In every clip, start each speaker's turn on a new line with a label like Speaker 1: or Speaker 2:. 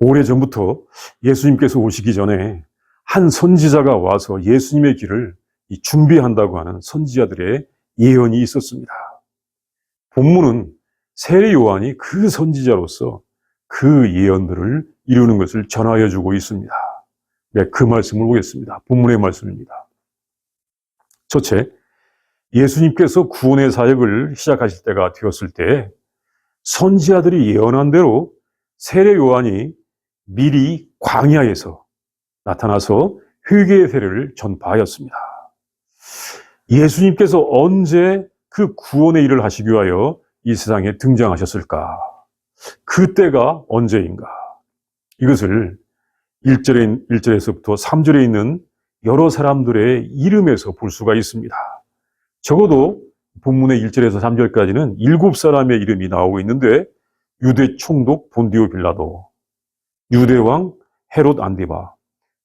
Speaker 1: 오래전부터 예수님께서 오시기 전에 한 선지자가 와서 예수님의 길을 준비한다고 하는 선지자들의 예언이 있었습니다. 본문은 세례 요한이 그 선지자로서 그 예언들을 이루는 것을 전하여 주고 있습니다. 네, 그 말씀을 보겠습니다. 본문의 말씀입니다. 첫째, 예수님께서 구원의 사역을 시작하실 때가 되었을 때 선지자들이 예언한 대로 세례 요한이 미리 광야에서 나타나서 회개의 세례를 전파하였습니다. 예수님께서 언제 그 구원의 일을 하시기 위하여 이 세상에 등장하셨을까? 그때가 언제인가? 이것을 1절에서부터 3절에 있는 여러 사람들의 이름에서 볼 수가 있습니다. 적어도 본문의 1절에서 3절까지는 7사람의 이름이 나오고 있는데 유대 총독 본디오 빌라도, 유대왕 헤롯 안디바,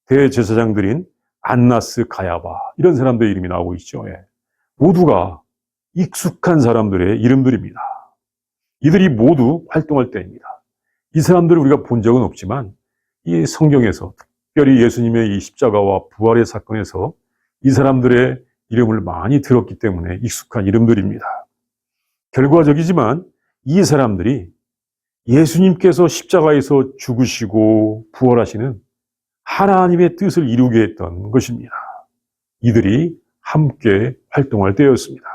Speaker 1: 대제사장들인 안나스 가야바, 이런 사람들의 이름이 나오고 있죠. 모두가 익숙한 사람들의 이름들입니다. 이들이 모두 활동할 때입니다. 이 사람들을 우리가 본 적은 없지만 이 성경에서 특별히 예수님의 이 십자가와 부활의 사건에서 이 사람들의 이름을 많이 들었기 때문에 익숙한 이름들입니다. 결과적이지만 이 사람들이 예수님께서 십자가에서 죽으시고 부활하시는 하나님의 뜻을 이루게 했던 것입니다. 이들이 함께 활동할 때였습니다.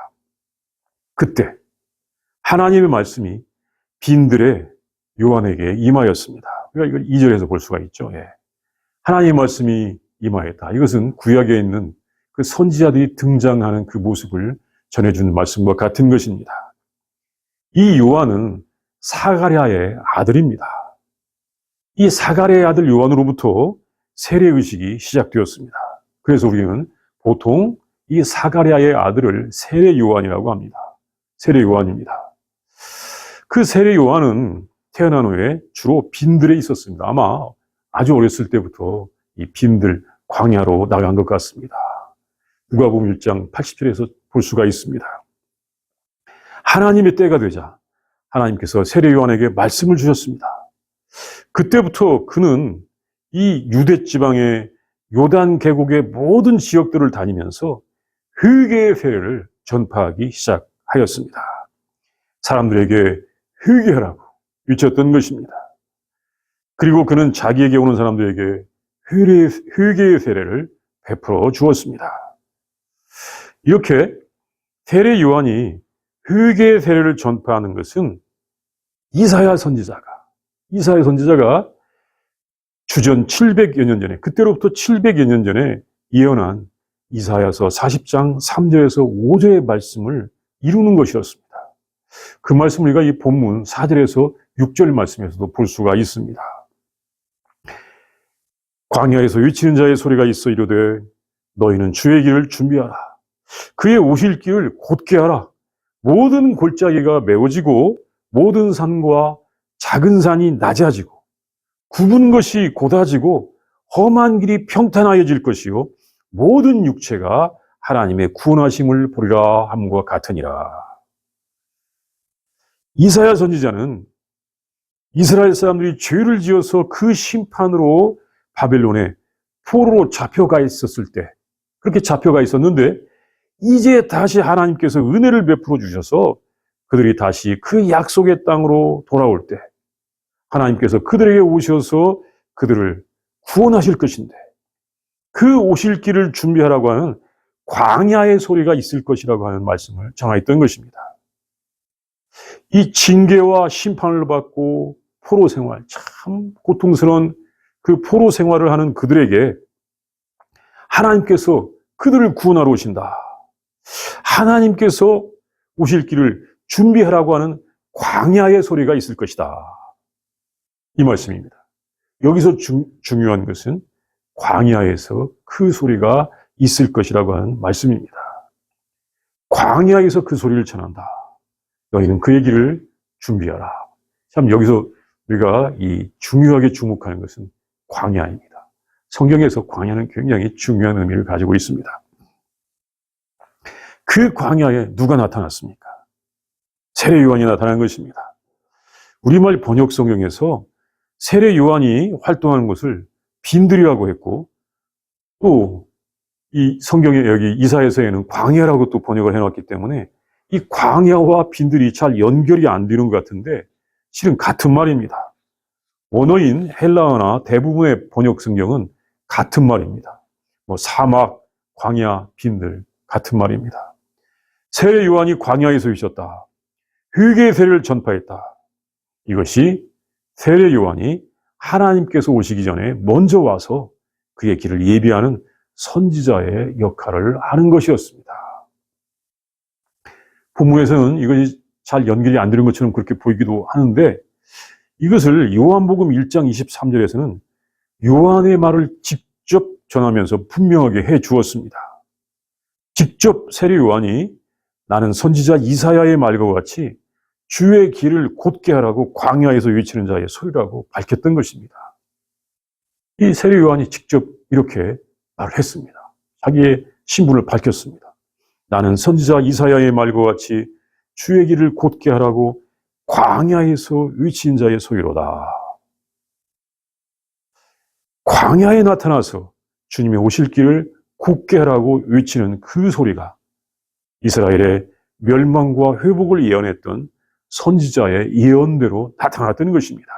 Speaker 1: 그때 하나님의 말씀이 빈들의 요한에게 임하였습니다. 우리가 이걸 2절에서 볼 수가 있죠. 하나님의 말씀이 임하였다. 이것은 구약에 있는 그 선지자들이 등장하는 그 모습을 전해주는 말씀과 같은 것입니다. 이 요한은 사가랴의 아들입니다. 이 사가랴의 아들 요한으로부터 세례의식이 시작되었습니다. 그래서 우리는 보통 이 사가랴의 아들을 세례 요한이라고 합니다. 세례 요한입니다. 그 세례 요한은 태어난 후에 주로 빈들에 있었습니다. 아마 아주 어렸을 때부터 이 빈들 광야로 나간 것 같습니다. 누가복음 1장 80절에서 볼 수가 있습니다. 하나님의 때가 되자 하나님께서 세례 요한에게 말씀을 주셨습니다. 그때부터 그는 이 유대 지방의 요단 계곡의 모든 지역들을 다니면서 회개의 세례를 전파하기 시작하였습니다. 사람들에게 회개하라고 외쳤던 것입니다. 그리고 그는 자기에게 오는 사람들에게 회개의 세례를 베풀어 주었습니다. 이렇게 세례 요한이 회개의 세례를 전파하는 것은 이사야 선지자가 주전 700여 년 전에, 그때로부터 700여 년 전에 예언한 이사야서 40장 3절에서 5절의 말씀을 이루는 것이었습니다. 그 말씀을 우리가 이 본문 4절에서 6절 말씀에서도 볼 수가 있습니다. 광야에서 외치는 자의 소리가 있어 이르되 너희는 주의 길을 준비하라. 그의 오실 길을 곧게 하라. 모든 골짜기가 메워지고 모든 산과 작은 산이 낮아지고 굽은 것이 곧아지고 험한 길이 평탄하여질 것이요 모든 육체가 하나님의 구원하심을 보리라 함과 같으니라. 이사야 선지자는 이스라엘 사람들이 죄를 지어서 그 심판으로 바벨론에 포로로 잡혀가 있었을 때, 그렇게 잡혀가 있었는데 이제 다시 하나님께서 은혜를 베풀어 주셔서 그들이 다시 그 약속의 땅으로 돌아올 때 하나님께서 그들에게 오셔서 그들을 구원하실 것인데 그 오실 길을 준비하라고 하는 광야의 소리가 있을 것이라고 하는 말씀을 전하였던 것입니다. 이 징계와 심판을 받고 포로 생활, 참 고통스러운 그 포로 생활을 하는 그들에게 하나님께서 그들을 구원하러 오신다. 하나님께서 오실 길을 준비하라고 하는 광야의 소리가 있을 것이다. 이 말씀입니다. 여기서 중요한 것은 광야에서 그 소리가 있을 것이라고 하는 말씀입니다. 광야에서 그 소리를 전한다. 너희는 그의 길을 준비하라. 참 여기서 우리가 이 중요하게 주목하는 것은 광야입니다. 성경에서 광야는 굉장히 중요한 의미를 가지고 있습니다. 그 광야에 누가 세례 요한이 활동하는 것을 빈들이라고 했고, 또 이 성경에 여기 이사야서에는 광야라고 또 번역을 해놨기 때문에 이 광야와 빈들이 잘 연결이 안 되는 것 같은데 실은 같은 말입니다. 원어인 헬라어나 대부분의 번역 성경은 같은 말입니다. 뭐 사막, 광야, 빈들 같은 말입니다. 세례 요한이 광야에서 있었다. 회개의 세례를 전파했다. 이것이 세례 요한이 하나님께서 오시기 전에 먼저 와서 그의 길을 예비하는 선지자의 역할을 하는 것이었습니다. 본문에서는 이것이 잘 연결이 안 되는 것처럼 그렇게 보이기도 하는데 이것을 요한복음 1장 23절에서는 요한의 말을 직접 전하면서 분명하게 해 주었습니다. 직접 세례 요한이 나는 선지자 이사야의 말과 같이 주의 길을 곧게 하라고 광야에서 외치는 자의 소리라고 밝혔던 것입니다. 이 세례 요한이 직접 이렇게 말을 했습니다. 자기의 신분을 밝혔습니다. 나는 선지자 이사야의 말과 같이 주의 길을 곧게 하라고 광야에서 외치는 자의 소리로다. 광야에 나타나서 주님의 오실 길을 곧게 하라고 외치는 그 소리가 이스라엘의 멸망과 회복을 예언했던 선지자의 예언대로 나타났던 것입니다.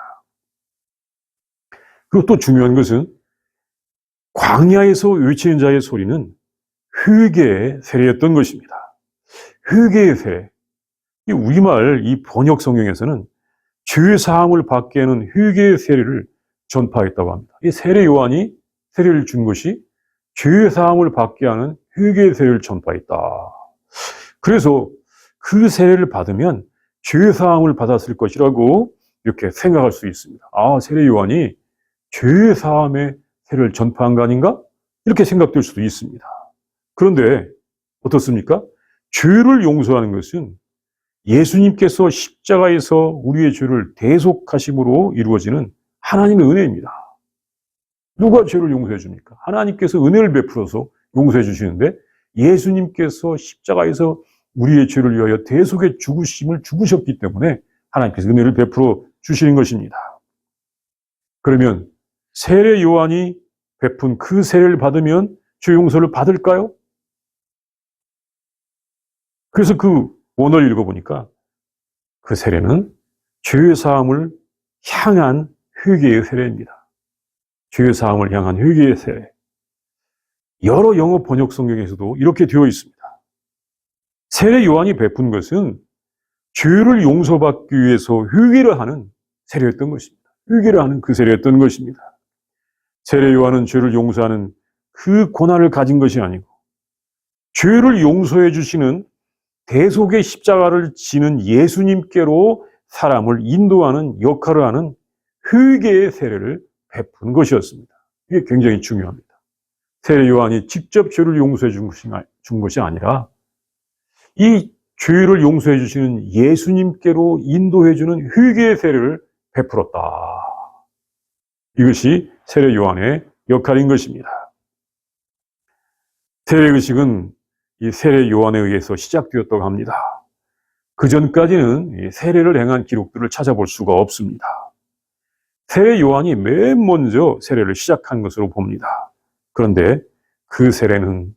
Speaker 1: 그리고 또 중요한 것은 광야에서 외치는 자의 소리는 회개의 세례였던 것입니다. 회개의 세례. 이 우리말 이 번역 성경에서는 죄 사함을 받게 하는 회개의 세례를 전파했다고 합니다. 이 세례 요한이 세례를 준 것이 죄 사함을 받게 하는 회개의 세례를 전파했다. 그래서 그 세례를 받으면 죄 사함을 받았을 것이라고 이렇게 생각할 수 있습니다. 아, 세례 요한이 죄 사함의 세례를 전파한 거 아닌가? 이렇게 생각될 수도 있습니다. 그런데 어떻습니까? 죄를 용서하는 것은 예수님께서 십자가에서 우리의 죄를 대속하심으로 이루어지는 하나님의 은혜입니다. 누가 죄를 용서해 줍니까? 하나님께서 은혜를 베풀어서 용서해 주시는데 예수님께서 십자가에서 우리의 죄를 위하여 대속의 죽으심을 죽으셨기 때문에 하나님께서 은혜를 베풀어 주시는 것입니다. 그러면 세례 요한이 베푼 그 세례를 받으면 죄 용서를 받을까요? 그래서 그 원어를 읽어보니까 그 세례는 죄 사함을 향한 회개의 세례입니다. 죄 사함을 향한 회개의 세례. 여러 영어 번역 성경에서도 이렇게 되어 있습니다. 세례 요한이 베푼 것은 죄를 용서받기 위해서 회개를 하는 세례였던 것입니다. 회개를 하는 그 세례였던 것입니다. 세례 요한은 죄를 용서하는 그 고난을 가진 것이 아니고 죄를 용서해 주시는 대속의 십자가를 지는 예수님께로 사람을 인도하는 역할을 하는 회개의 세례를 베푼 것이었습니다. 이게 굉장히 중요합니다. 세례 요한이 직접 죄를 용서해 준 것이 아니라 이 죄를 용서해 주시는 예수님께로 인도해 주는 회개의 세례를 베풀었다. 이것이 세례 요한의 역할인 것입니다. 세례의식은 이 세례 요한에 의해서 시작되었다고 합니다. 그 전까지는 세례를 행한 기록들을 찾아볼 수가 없습니다. 세례 요한이 맨 먼저 세례를 시작한 것으로 봅니다. 그런데 그 세례는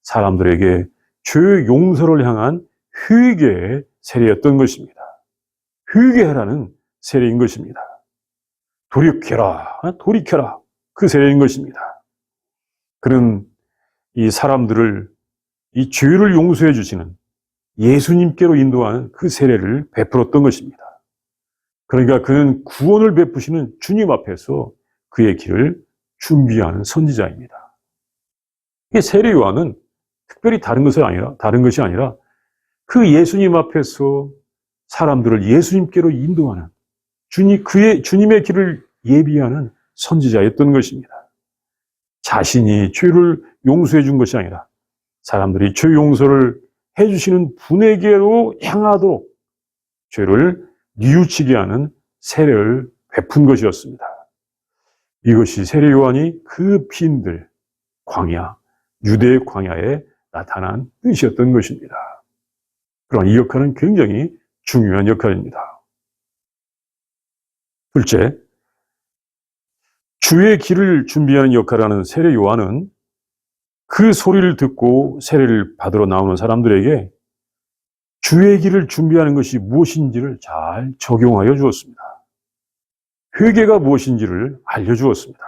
Speaker 1: 사람들에게 죄 용서를 향한 회개의 세례였던 것입니다. 회개하라는 세례인 것입니다. 돌이켜라. 그 세례인 것입니다. 그는 이 사람들을 이 죄를 용서해 주시는 예수님께로 인도하는 그 세례를 베풀었던 것입니다. 그러니까 그는 구원을 베푸시는 주님 앞에서 그의 길을 준비하는 선지자입니다. 이 세례 요한은 특별히 다른 것이 아니라 그 예수님 앞에서 사람들을 예수님께로 인도하는 주님의 길을 예비하는 선지자였던 것입니다. 자신이 죄를 용서해 준 것이 아니라 사람들이 죄 용서를 해주시는 분에게로 향하도록 죄를 뉘우치게 하는 세례를 베푼 것이었습니다. 이것이 세례 요한이 그 빈들 광야, 유대의 광야에 나타난 뜻이었던 것입니다. 그러나 이 역할은 굉장히 중요한 역할입니다. 둘째, 주의 길을 준비하는 역할을 하는 세례 요한은 그 소리를 듣고 세례를 받으러 나오는 사람들에게 주의 길을 준비하는 것이 무엇인지를 잘 적용하여 주었습니다. 회개가 무엇인지를 알려주었습니다.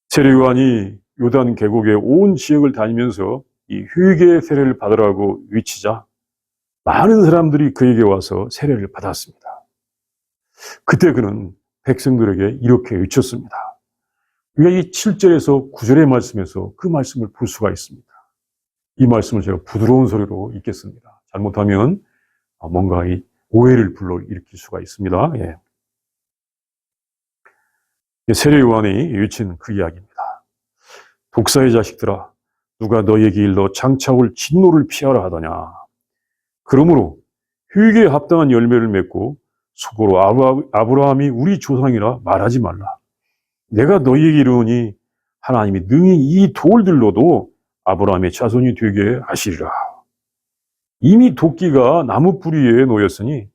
Speaker 1: 세례 요한이 요단 계곡의 온 지역을 다니면서 이 회개 세례를 받으라고 외치자 많은 사람들이 그에게 와서 세례를 받았습니다. 그때 그는 백성들에게 이렇게 외쳤습니다. 우리가 이 7절에서 9절의 말씀에서 그 말씀을 볼 수가 있습니다. 이 말씀을 제가 부드러운 소리로 읽겠습니다. 잘못하면 뭔가 이 오해를 불러일으킬 수가 있습니다. 예. 세례 요한이 외친 그 이야기입니다. 독사의 자식들아, 누가 너에게 일러 장차 올 진노를 피하라 하더냐. 그러므로 회개에 합당한 열매를 맺고 속으로 아브라함이 우리 조상이라 말하지 말라. 내가 너희에게 이르노니 하나님이 능히 이 돌들로도 아브라함의 자손이 되게 하시리라. 이미 도끼가 나무 뿌리에 놓였으니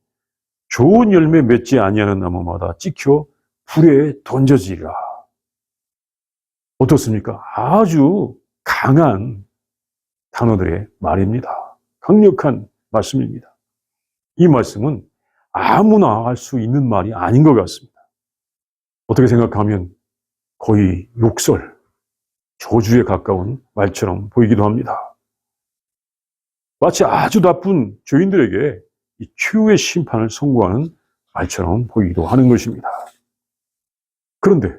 Speaker 1: 좋은 열매 맺지 아니하는 나무마다 찍혀 불에 던져지리라. 어떻습니까? 아주 강한 단어들의 말입니다. 강력한 말씀입니다. 이 말씀은 아무나 할 수 있는 말이 아닌 것 같습니다. 어떻게 생각하면 거의 욕설, 저주에 가까운 말처럼 보이기도 합니다. 마치 아주 나쁜 죄인들에게 이 최후의 심판을 선고하는 말처럼 보이기도 하는 것입니다. 그런데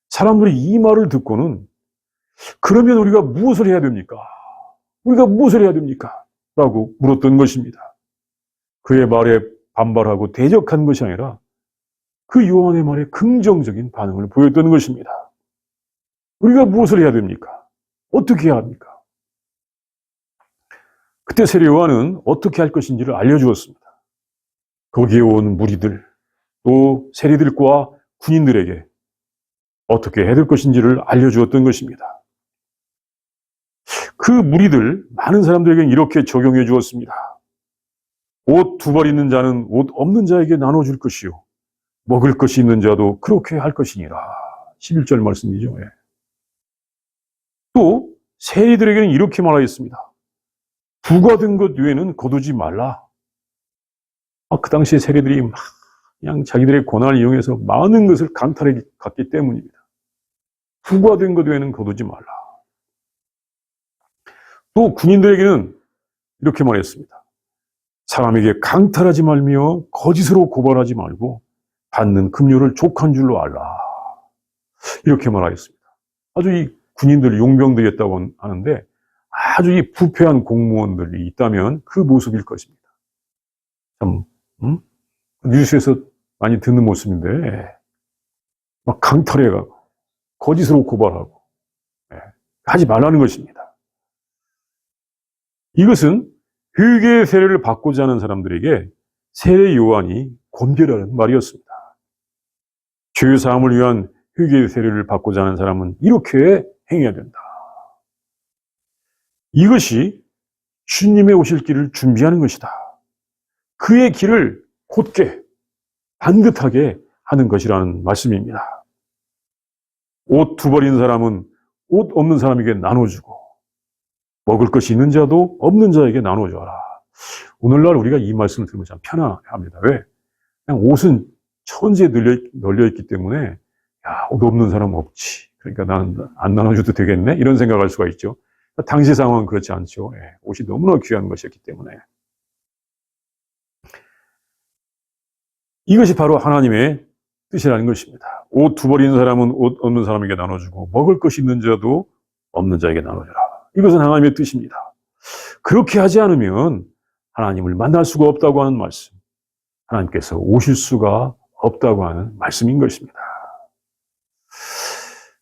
Speaker 1: 사람들이 이 말을 듣고는 그러면 우리가 무엇을 해야 됩니까? 우리가 무엇을 해야 됩니까? 라고 물었던 것입니다. 그의 말에 반발하고 대적한 것이 아니라 그 요한의 말에 긍정적인 반응을 보였던 것입니다. 우리가 무엇을 해야 됩니까? 어떻게 해야 합니까? 그때 세례 요한은 어떻게 할 것인지를 알려주었습니다. 거기에 온 무리들, 또 세리들과 군인들에게 어떻게 해야 될 것인지를 알려주었던 것입니다. 그 무리들, 많은 사람들에게 이렇게 적용해 주었습니다. 옷 두 벌 있는 자는 옷 없는 자에게 나눠줄 것이요. 먹을 것이 있는 자도 그렇게 할 것이니라. 11절 말씀이죠. 예. 또 세리들에게는 이렇게 말하였습니다. 부과된 것 외에는 거두지 말라. 그 당시에 세리들이 막 그냥 자기들의 권한을 이용해서 많은 것을 강탈해 갔기 때문입니다. 부과된 것 외에는 거두지 말라. 또 군인들에게는 이렇게 말했습니다. 사람에게 강탈하지 말며 거짓으로 고발하지 말고 받는 급료를 족한 줄로 알라. 이렇게 말하였습니다. 아주 이 군인들 용병들이었다고 하는데 아주 이 부패한 공무원들이 있다면 그 모습일 것입니다. 참 뉴스에서 많이 듣는 모습인데 막 강탈해가고 거짓으로 고발하고 하지 말라는 것입니다. 이것은 회개의 세례를 받고자 하는 사람들에게 세례 요한이 권면하는 말이었습니다. 죄 사함을 위한 회개의 세례를 받고자 하는 사람은 이렇게 행해야 된다. 이것이 주님의 오실 길을 준비하는 것이다. 그의 길을 곧게 반듯하게 하는 것이라는 말씀입니다. 옷 두 벌인 사람은 옷 없는 사람에게 나눠주고 먹을 것이 있는 자도 없는 자에게 나눠줘라. 오늘날 우리가 이 말씀을 들으면 참 편안합니다. 왜? 그냥 옷은 천지에 널려있기 때문에 옷 없는 사람은 없지. 그러니까 나는 안 나눠줘도 되겠네? 이런 생각할 수가 있죠. 당시 상황은 그렇지 않죠. 옷이 너무나 귀한 것이었기 때문에. 이것이 바로 하나님의 뜻이라는 것입니다. 옷 두 벌 있는 사람은 옷 없는 사람에게 나눠주고 먹을 것이 있는 자도 없는 자에게 나눠주라. 이것은 하나님의 뜻입니다. 그렇게 하지 않으면 하나님을 만날 수가 없다고 하는 말씀, 하나님께서 오실 수가 없다고 하는 말씀인 것입니다.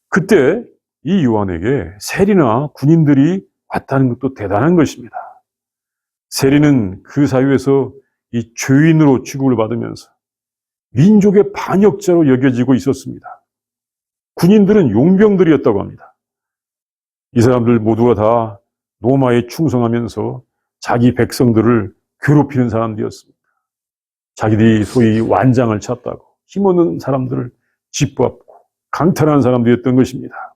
Speaker 1: 그때 이 요한에게 세리나 군인들이 왔다는 것도 대단한 것입니다. 세리는 그 사회에서 이 죄인으로 취급을 받으면서 민족의 반역자로 여겨지고 있었습니다. 군인들은 용병들이었다고 합니다. 이 사람들 모두가 다 로마에 충성하면서 자기 백성들을 괴롭히는 사람들이었습니다. 자기들이 소위 완장을 찾다고 힘없는 사람들을 짓밟고 강탈한 사람들이었던 것입니다.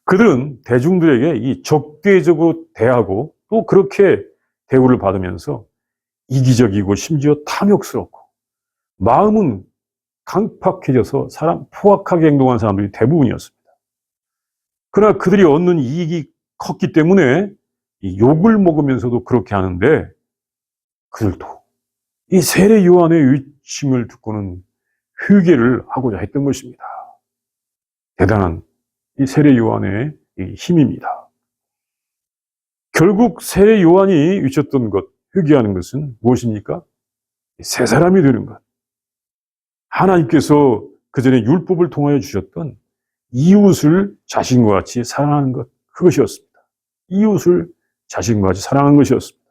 Speaker 1: 그들은 대중들에게 이 적대적으로 대하고 또 그렇게 대우를 받으면서 이기적이고 심지어 탐욕스럽고 마음은 강팍해져서 포악하게 행동한 사람들이 대부분이었습니다. 그러나 그들이 얻는 이익이 컸기 때문에 이 욕을 먹으면서도 그렇게 하는데 그들도 이 세례 요한의 의심을 듣고는 회개를 하고자 했던 것입니다. 대단한 이 세례 요한의 이 힘입니다. 결국 세례 요한이 외쳤던 것, 회개하는 것은 무엇입니까? 새 사람이 되는 것. 하나님께서 그전에 율법을 통하여 주셨던 이웃을 자신과 같이 사랑하는 것, 그것이었습니다. 이웃을 자신과 같이 사랑하는 것이었습니다.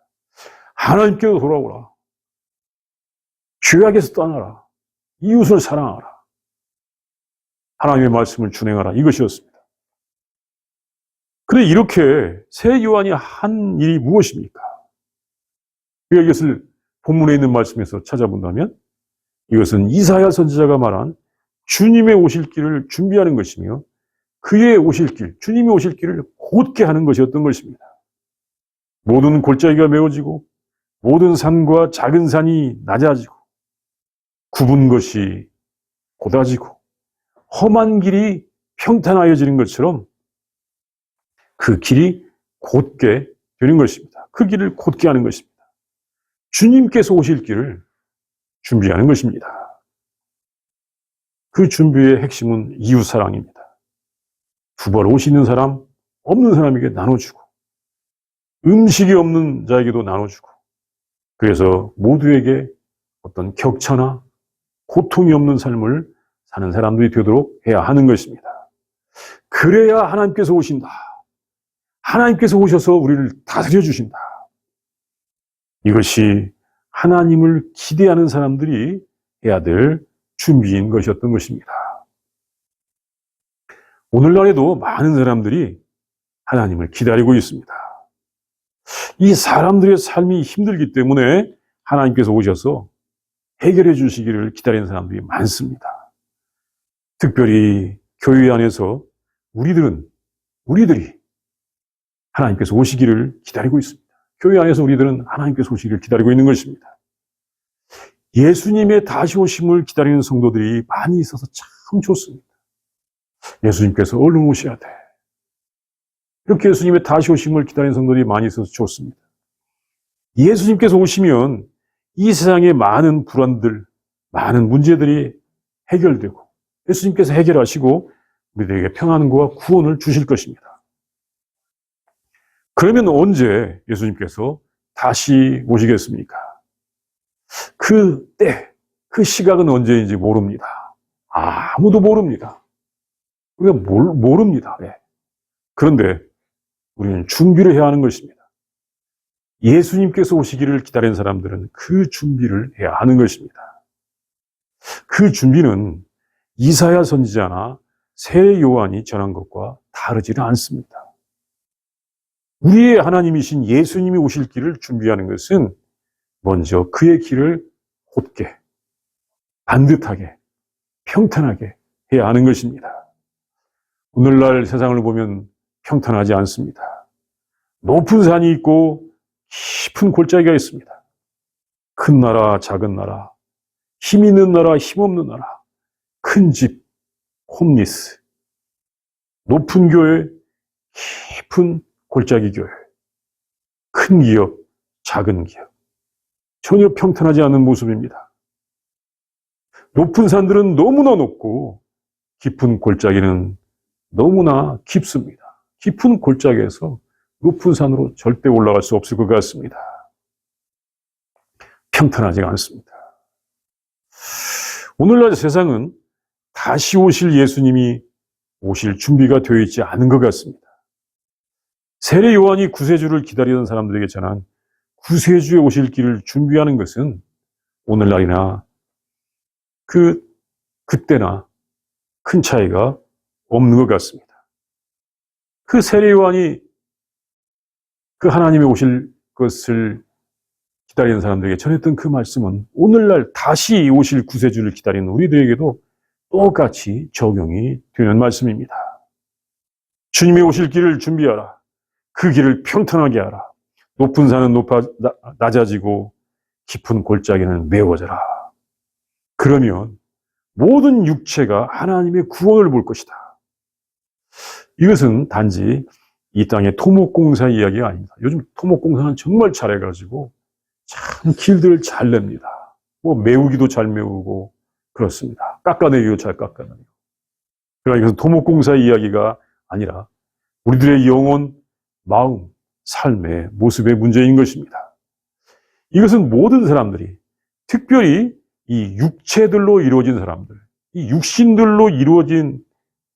Speaker 1: 하나님께로 돌아오라. 죄악에서 떠나라. 이웃을 사랑하라. 하나님의 말씀을 준행하라. 이것이었습니다. 그런데 이렇게 새 요한이 한 일이 무엇입니까? 우리가 이것을 본문에 있는 말씀에서 찾아본다면 이것은 이사야 선지자가 말한 주님의 오실 길을 준비하는 것이며 그의 오실 길, 주님이 오실 길을 곧게 하는 것이었던 것입니다. 모든 골짜기가 메워지고 모든 산과 작은 산이 낮아지고 굽은 것이 곧아지고 험한 길이 평탄하여지는 것처럼 그 길이 곧게 되는 것입니다. 그 길을 곧게 하는 것입니다. 주님께서 오실 길을 준비하는 것입니다. 그 준비의 핵심은 이웃사랑입니다. 두 번 오시는 사람, 없는 사람에게 나눠주고 음식이 없는 자에게도 나눠주고 그래서 모두에게 어떤 격차나 고통이 없는 삶을 사는 사람들이 되도록 해야 하는 것입니다. 그래야 하나님께서 오신다. 하나님께서 오셔서 우리를 다스려 주신다. 이것이 하나님을 기대하는 사람들이 해야 될 준비인 것이었던 것입니다. 오늘날에도 많은 사람들이 하나님을 기다리고 있습니다. 이 사람들의 삶이 힘들기 때문에 하나님께서 오셔서 해결해 주시기를 기다리는 사람들이 많습니다. 특별히 교회 안에서 우리들이 하나님께서 오시기를 기다리고 있습니다. 교회 안에서 우리들은 하나님께서 오시기를 기다리고 있는 것입니다. 예수님의 다시 오심을 기다리는 성도들이 많이 있어서 참 좋습니다. 예수님께서 얼른 오셔야 돼. 이렇게 예수님의 다시 오심을 기다리는 성도들이 많이 있어서 좋습니다. 예수님께서 오시면 이 세상의 많은 불안들, 많은 문제들이 해결되고 예수님께서 해결하시고 우리들에게 평안과 구원을 주실 것입니다. 그러면 언제 예수님께서 다시 오시겠습니까? 그 때, 그 시각은 언제인지 모릅니다. 아무도 모릅니다. 우리가 모릅니다. 네. 그런데 우리는 준비를 해야 하는 것입니다. 예수님께서 오시기를 기다리는 사람들은 그 준비를 해야 하는 것입니다. 그 준비는 이사야 선지자나 새 요한이 전한 것과 다르지는 않습니다. 우리의 하나님이신 예수님이 오실 길을 준비하는 것은 먼저 그의 길을 곧게, 반듯하게, 평탄하게 해야 하는 것입니다. 오늘날 세상을 보면 평탄하지 않습니다. 높은 산이 있고 깊은 골짜기가 있습니다. 큰 나라, 작은 나라, 힘 있는 나라, 힘 없는 나라, 큰 집, 홈리스, 높은 교회, 깊은 골짜기 교회, 큰 기업, 작은 기업, 전혀 평탄하지 않은 모습입니다. 높은 산들은 너무나 높고 깊은 골짜기는 너무나 깊습니다. 깊은 골짜기에서 높은 산으로 절대 올라갈 수 없을 것 같습니다. 평탄하지가 않습니다. 오늘날 세상은 다시 오실 예수님이 오실 준비가 되어 있지 않은 것 같습니다. 세례 요한이 구세주를 기다리던 사람들에게 전한 구세주의 오실 길을 준비하는 것은 오늘날이나 그때나 큰 차이가 없는 것 같습니다. 그 세례 요한이 그 하나님이 오실 것을 기다리는 사람들에게 전했던 그 말씀은 오늘날 다시 오실 구세주를 기다리는 우리들에게도 똑같이 적용이 되는 말씀입니다. 주님이 오실 길을 준비하라. 그 길을 평탄하게 하라. 높은 산은 낮아지고 깊은 골짜기는 메워져라. 그러면 모든 육체가 하나님의 구원을 볼 것이다. 이것은 단지 이 땅의 토목공사 이야기가 아닙니다. 요즘 토목공사는 정말 잘해가지고 참 길들을 잘 냅니다. 뭐 메우기도 잘 메우고 그렇습니다. 깎아내기도 잘 깎아내고. 그러나 이것은 토목공사 이야기가 아니라 우리들의 영혼, 마음, 삶의 모습의 문제인 것입니다. 이것은 모든 사람들이, 특별히 이 육체들로 이루어진 사람들, 이 육신들로 이루어진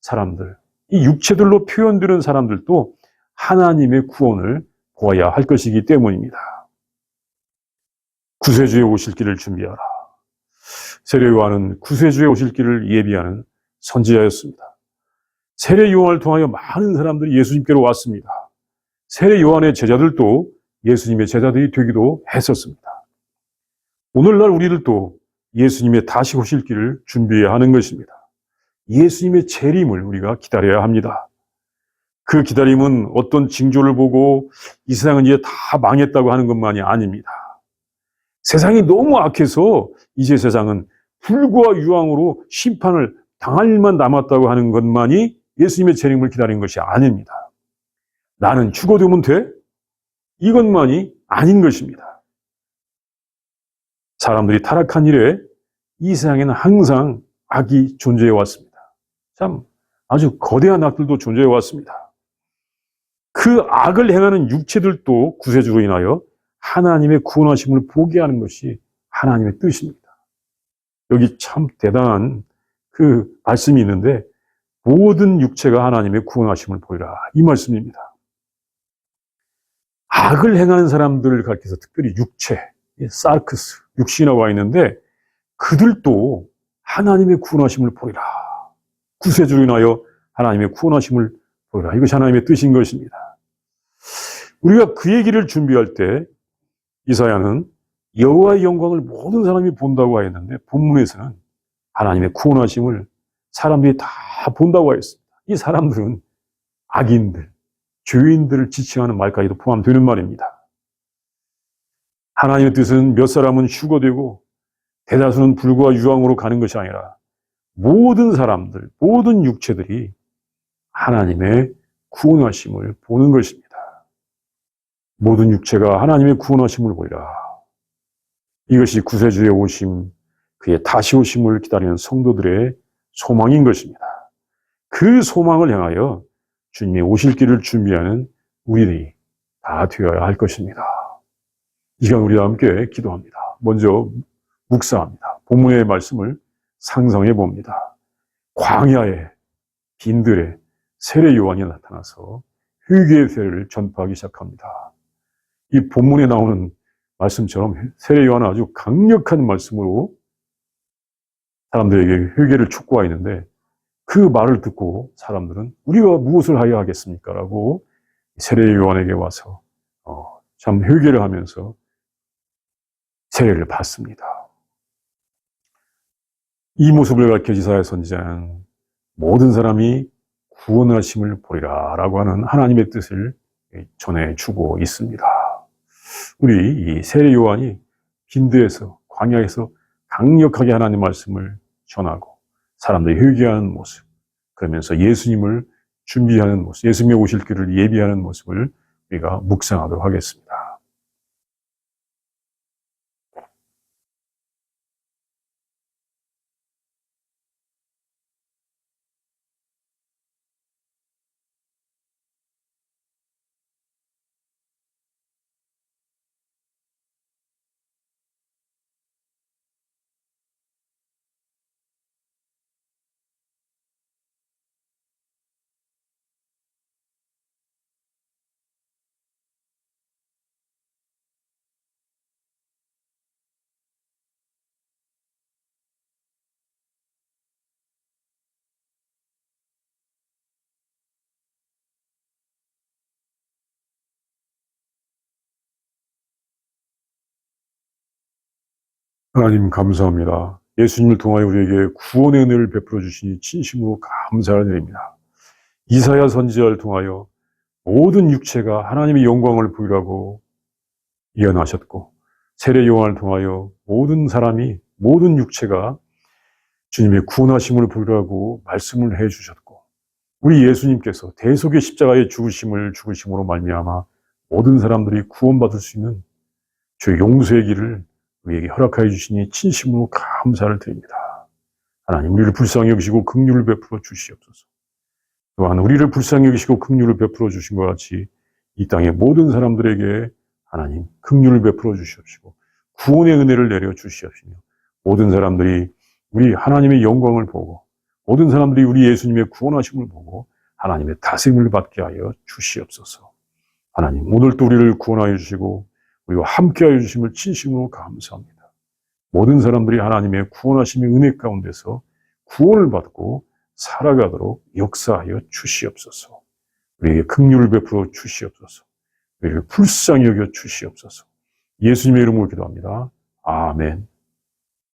Speaker 1: 사람들, 이 육체들로 표현되는 사람들도 하나님의 구원을 보아야 할 것이기 때문입니다. 구세주의 오실 길을 준비하라. 세례 요한은 구세주의 오실 길을 예비하는 선지자였습니다. 세례 요한을 통하여 많은 사람들이 예수님께로 왔습니다. 세례 요한의 제자들도 예수님의 제자들이 되기도 했었습니다. 오늘날 우리들도 예수님의 다시 오실 길을 준비해야 하는 것입니다. 예수님의 재림을 우리가 기다려야 합니다. 그 기다림은 어떤 징조를 보고 이 세상은 이제 다 망했다고 하는 것만이 아닙니다. 세상이 너무 악해서 이제 세상은 불과 유황으로 심판을 당할 일만 남았다고 하는 것만이 예수님의 재림을 기다리는 것이 아닙니다. 나는 죽어두면 돼? 이것만이 아닌 것입니다. 사람들이 타락한 이래 이 세상에는 항상 악이 존재해 왔습니다. 참 아주 거대한 악들도 존재해 왔습니다. 그 악을 행하는 육체들도 구세주로 인하여 하나님의 구원하심을 보게 하는 것이 하나님의 뜻입니다. 여기 참 대단한 그 말씀이 있는데 모든 육체가 하나님의 구원하심을 보이라 이 말씀입니다. 악을 행하는 사람들을 가리켜서 특별히 육체, 사르크스, 육신이라고 와 있는데 그들도 하나님의 구원하심을 보이라. 구세주로 인하여 하나님의 구원하심을 보이라. 이것이 하나님의 뜻인 것입니다. 우리가 그 얘기를 준비할 때 이사야는 여호와의 영광을 모든 사람이 본다고 하였는데 본문에서는 하나님의 구원하심을 사람들이 다 본다고 하였습니다. 이 사람들은 악인들, 죄인들을 지칭하는 말까지도 포함되는 말입니다. 하나님의 뜻은 몇 사람은 휴거되고 대다수는 불과 유황으로 가는 것이 아니라 모든 사람들, 모든 육체들이 하나님의 구원하심을 보는 것입니다. 모든 육체가 하나님의 구원하심을 보이라. 이것이 구세주의 오심, 그의 다시 오심을 기다리는 성도들의 소망인 것입니다. 그 소망을 향하여 주님의 오실 길을 준비하는 우리들이 다 되어야 할 것입니다. 이 시간 우리와 함께 기도합니다. 먼저 묵상합니다. 본문의 말씀을 상상해 봅니다. 광야에 빈들에 세례 요한이 나타나서 회개의 세례를 전파하기 시작합니다. 이 본문에 나오는 말씀처럼 세례 요한은 아주 강력한 말씀으로 사람들에게 회개를 촉구하였는데 그 말을 듣고 사람들은 우리가 무엇을 하여야 하겠습니까? 라고 세례 요한에게 와서 참 회개를 하면서 세례를 받습니다. 이 모습을 가리켜 이사야 선지자는 모든 사람이 구원하심을 보리라 라고 하는 하나님의 뜻을 전해주고 있습니다. 우리 이 세례 요한이 빈들에서 광야에서 강력하게 하나님 말씀을 전하고 사람들이 회개하는 모습, 그러면서 예수님을 준비하는 모습, 예수님의 오실 길을 예비하는 모습을 우리가 묵상하도록 하겠습니다. 하나님 감사합니다. 예수님을 통하여 우리에게 구원의 은혜를 베풀어 주시니 진심으로 감사를 드립니다. 이사야 선지자를 통하여 모든 육체가 하나님의 영광을 보이라고 예언하셨고, 세례 요한을 통하여 모든 사람이, 모든 육체가 주님의 구원하심을 보이라고 말씀을 해주셨고, 우리 예수님께서 대속의 십자가의 죽으심으로 말미암아 모든 사람들이 구원받을 수 있는 주의 용서의 길을 우리에게 허락하여 주시니 진심으로 감사를 드립니다. 하나님, 우리를 불쌍히 여기시고 긍휼을 베풀어 주시옵소서. 또한 우리를 불쌍히 여기시고 긍휼을 베풀어 주신 것 같이 이 땅의 모든 사람들에게 하나님 긍휼을 베풀어 주시옵시고 구원의 은혜를 내려 주시옵시며, 모든 사람들이 우리 하나님의 영광을 보고, 모든 사람들이 우리 예수님의 구원하심을 보고 하나님의 다스림을 받게 하여 주시옵소서. 하나님, 오늘 또 우리를 구원하여 주시고 우리와 함께하여 주심을 진심으로 감사합니다. 모든 사람들이 하나님의 구원하심의 은혜 가운데서 구원을 받고 살아가도록 역사하여 주시옵소서. 우리에게 긍휼을 베풀어 주시옵소서. 우리를 불쌍히 여겨 주시옵소서. 예수님의 이름으로 기도합니다. 아멘.